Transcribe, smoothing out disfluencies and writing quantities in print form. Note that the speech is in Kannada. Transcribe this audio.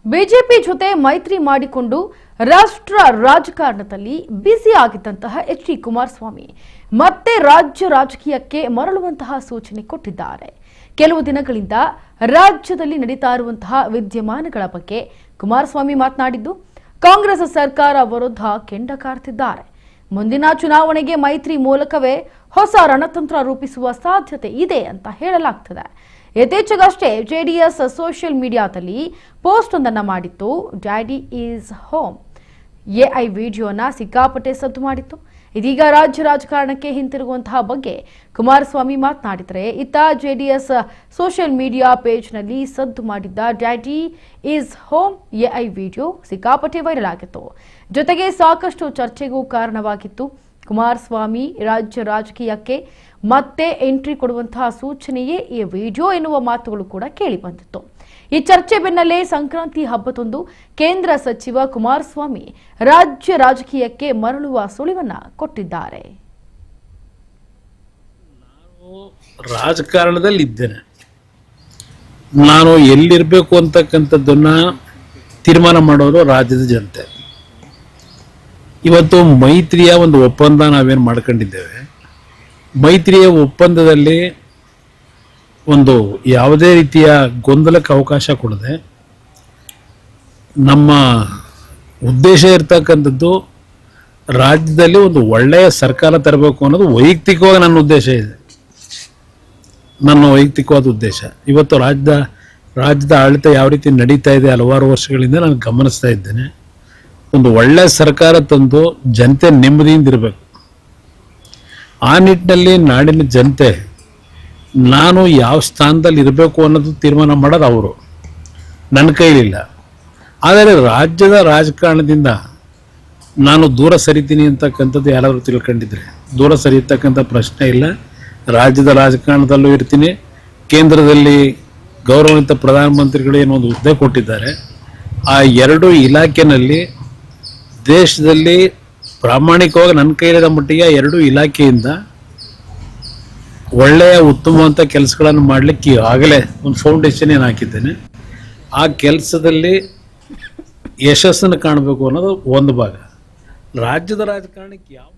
ಬಿಜೆಪಿ ಜೊತೆ ಮೈತ್ರಿ ಮಾಡಿಕೊಂಡು ರಾಷ್ಟ್ರ ರಾಜಕಾರಣದಲ್ಲಿ ಬ್ಯುಸಿ ಆಗಿದ್ದಂತಹ ಎಚ್.ಡಿ. ಕುಮಾರಸ್ವಾಮಿ ಮತ್ತೆ ರಾಜ್ಯ ರಾಜಕೀಯಕ್ಕೆ ಮರಳುವಂತಹ ಸೂಚನೆ ಕೊಟ್ಟಿದ್ದಾರೆ. ಕೆಲವು ದಿನಗಳಿಂದ ರಾಜ್ಯದಲ್ಲಿ ನಡೀತಾ ಇರುವಂತಹ ವಿದ್ಯಮಾನಗಳ ಬಗ್ಗೆ ಕುಮಾರಸ್ವಾಮಿ ಮಾತನಾಡಿದ್ದು ಕಾಂಗ್ರೆಸ್ ಸರ್ಕಾರ ವಿರುದ್ಧ ಕೆಂಡ ಕಾರ್ತಿದ್ದಾರೆ. ಮುಂದಿನ ಚುನಾವಣೆಗೆ ಮೈತ್ರಿ ಮೂಲಕವೇ ಹೊಸ ರಣತಂತ್ರ ರೂಪಿಸುವ ಸಾಧ್ಯತೆ ಇದೆ ಅಂತ ಹೇಳಲಾಗ್ತದೆ. ಇತ್ತೀಚೆಗಷ್ಟೇ ಜೆಡಿಎಸ್ ಸೋಷಿಯಲ್ ಮೀಡಿಯಾದಲ್ಲಿ ಪೋಸ್ಟ್ ಒಂದನ್ನು ಮಾಡಿತ್ತು. ಡ್ಯಾಡಿ ಈಸ್ ಹೋಮ್ ಎಐ ವಿಡಿಯೋನ ಸಿಕ್ಕಾಪಟ್ಟೆ ಸದ್ದು ಮಾಡಿತ್ತು. ಇದೀಗ ರಾಜ್ಯ ರಾಜಕಾರಣಕ್ಕೆ ಹಿಂತಿರುಗುವಂತಹ ಬಗ್ಗೆ ಕುಮಾರಸ್ವಾಮಿ ಮಾತನಾಡಿದರೆ, ಇತ್ತ ಜೆಡಿಎಸ್ ಸೋಷಿಯಲ್ ಮೀಡಿಯಾ ಪೇಜ್ನಲ್ಲಿ ಸದ್ದು ಮಾಡಿದ್ದ daddy is home AI video ಸಿಕ್ಕಾಪಟ್ಟೆ ವೈರಲ್ ಆಗಿತ್ತು. ಜೊತೆಗೆ ಸಾಕಷ್ಟು ಚರ್ಚೆಗೂ ಕಾರಣವಾಗಿತ್ತು. ಕುಮಾರಸ್ವಾಮಿ ರಾಜ್ಯ ರಾಜಕೀಯಕ್ಕೆ ಮತ್ತೆ ಎಂಟ್ರಿ ಕೊಡುವಂತಹ ಸೂಚನೆಯೇ ಈ ವಿಡಿಯೋ ಎನ್ನುವ ಮಾತುಗಳು ಕೂಡ ಕೇಳಿ ಬಂದಿತ್ತು. ಈ ಚರ್ಚೆ ಬೆನ್ನಲ್ಲೇ ಸಂಕ್ರಾಂತಿ ಹಬ್ಬದಂದು ಕೇಂದ್ರ ಸಚಿವ ಕುಮಾರಸ್ವಾಮಿ ರಾಜ್ಯ ರಾಜಕೀಯಕ್ಕೆ ಮರಳುವ ಸುಳಿವನ್ನ ಕೊಟ್ಟಿದ್ದಾರೆ. ರಾಜಕಾರಣದಲ್ಲಿ ಇದ್ದೇನೆ, ನಾನು ಎಲ್ಲಿರಬೇಕು ಅಂತಕ್ಕಂಥದ್ದನ್ನ ತೀರ್ಮಾನ ಮಾಡೋರು ರಾಜ್ಯದ ಜನತೆ. ಇವತ್ತು ಮೈತ್ರಿಯ ಒಂದು ಒಪ್ಪಂದ ನಾವೇನು ಮಾಡ್ಕೊಂಡಿದ್ದೇವೆ, ಮೈತ್ರಿಯ ಒಪ್ಪಂದದಲ್ಲಿ ಒಂದು ಯಾವುದೇ ರೀತಿಯ ಗೊಂದಲಕ್ಕೆ ಅವಕಾಶ ಕೊಡದೆ ನಮ್ಮ ಉದ್ದೇಶ ಇರ್ತಕ್ಕಂಥದ್ದು ರಾಜ್ಯದಲ್ಲಿ ಒಂದು ಒಳ್ಳೆಯ ಸರ್ಕಾರ ತರಬೇಕು ಅನ್ನೋದು ವೈಯಕ್ತಿಕವಾಗಿ ನನ್ನ ಉದ್ದೇಶ ಇದೆ, ನನ್ನ ವೈಯಕ್ತಿಕವಾದ ಉದ್ದೇಶ. ಇವತ್ತು ರಾಜ್ಯದ ಆಡಳಿತ ಯಾವ ರೀತಿ ನಡೀತಾ ಇದೆ ಹಲವಾರು ವರ್ಷಗಳಿಂದ ನಾನು ಗಮನಿಸ್ತಾ ಇದ್ದೇನೆ. ಒಂದು ಒಳ್ಳೆಯ ಸರ್ಕಾರ ತಂದು ಜನತೆ ನೆಮ್ಮದಿಯಿಂದ ಇರಬೇಕು. ಆ ನಿಟ್ಟಿನಲ್ಲಿ ನಾಡಿನ ಜನತೆ ನಾನು ಯಾವ ಸ್ಥಾನದಲ್ಲಿ ಇರಬೇಕು ಅನ್ನೋದು ತೀರ್ಮಾನ ಮಾಡೋದು ಅವರು, ನನ್ನ ಕೈಲಿಲ್ಲ. ಆದರೆ ರಾಜ್ಯದ ರಾಜಕಾರಣದಿಂದ ನಾನು ದೂರ ಸರಿತೀನಿ ಅಂತಕ್ಕಂಥದ್ದು ಯಾರಾದರೂ ತಿಳ್ಕೊಂಡಿದ್ರೆ ದೂರ ಸರಿಯತಕ್ಕಂಥ ಪ್ರಶ್ನೆ ಇಲ್ಲ. ರಾಜ್ಯದ ರಾಜಕಾರಣದಲ್ಲೂ ಇರ್ತೀನಿ. ಕೇಂದ್ರದಲ್ಲಿ ಗೌರವಾನ್ವಿತ ಪ್ರಧಾನಮಂತ್ರಿಗಳು ಏನೋ ಒಂದು ಹುದ್ದೆ ಕೊಟ್ಟಿದ್ದಾರೆ. ಆ ಎರಡು ಇಲಾಖೆಯಲ್ಲಿ ದೇಶದಲ್ಲಿ ಪ್ರಾಮಾಣಿಕವಾಗಿ ನನ್ನ ಕೈಲಿರೋ ಮಟ್ಟಿಗೆ ಎರಡು ಇಲಾಖೆಯಿಂದ ಒಳ್ಳೆಯ ಉತ್ತಮವಂತ ಕೆಲಸಗಳನ್ನು ಮಾಡಲಿಕ್ಕೆ ಆಗಲೇ ಒಂದು ಫೌಂಡೇಶನ್ ಏನು ಹಾಕಿದ್ದೇನೆ. ಆ ಕೆಲಸದಲ್ಲಿ ಯಶಸ್ಸನ್ನು ಕಾಣಬೇಕು ಅನ್ನೋದು ಒಂದು ಭಾಗ. ರಾಜ್ಯದ ರಾಜಕಾರಣಕ್ಕೆ ಯಾವ